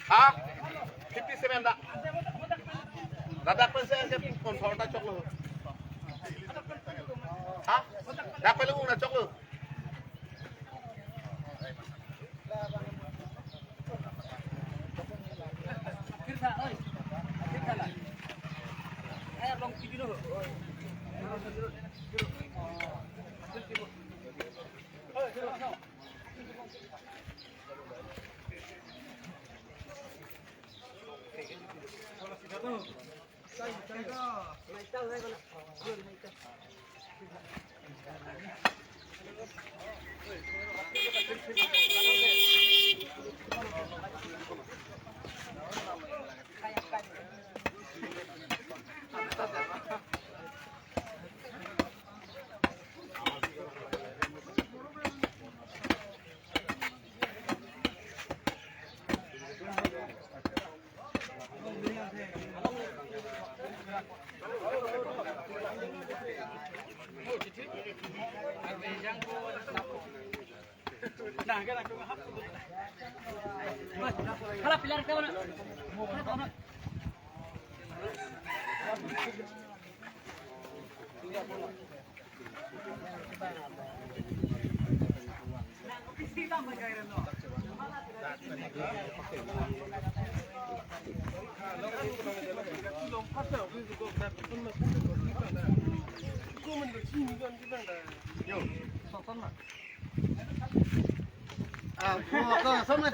Ah, 57 dah. Dadak pun saya sponsor tak cok lo. Hah? Dak pelu na cok lo. Kirsa oi. Kirsa lah. Ayo long TV dulu. Nah, kan aku ngahap. Kalau pilar kau nak, mau kau nak. Xong rồi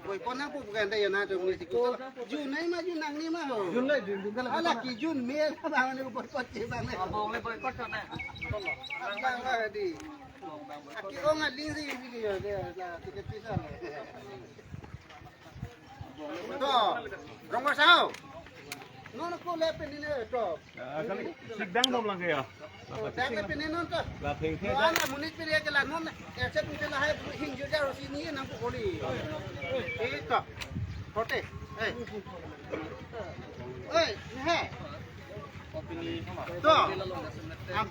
Boy pon aku bukan dia na tu mesti ko. Jun ni mah Jun nang ni mah ho. Jun lai Jun kalau ala ki Jun me bang ni boy pot je bang ni. Abang le boy kot na. Bang lah di. Aki orang aling si video dia lah tiket pisah. Tu, rongga sao. Nono ko lepen ni tu. Sidang dom lang kayo. Dah lepen ni nono tu. La pheng the Tuan munit pilih ke lanon, set ni lah hai hingga jauh sini nampu koli. Itu, hotel. Hai. Tu,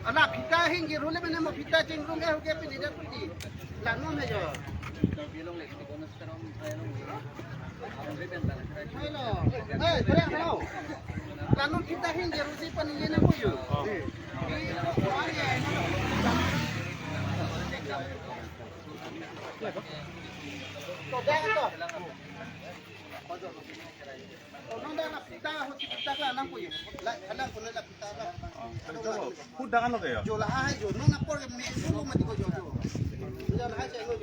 alah kita hingga rule mana mau kita cenderung ke hotel ni dah pergi. Lanon aja. Hello. Berang hello. Lanon kita hingga rusi pani ni nampu je. Hudakan lo kayo. Jual hai jual, nuna por me sulu mati ko jual. Jual hai saya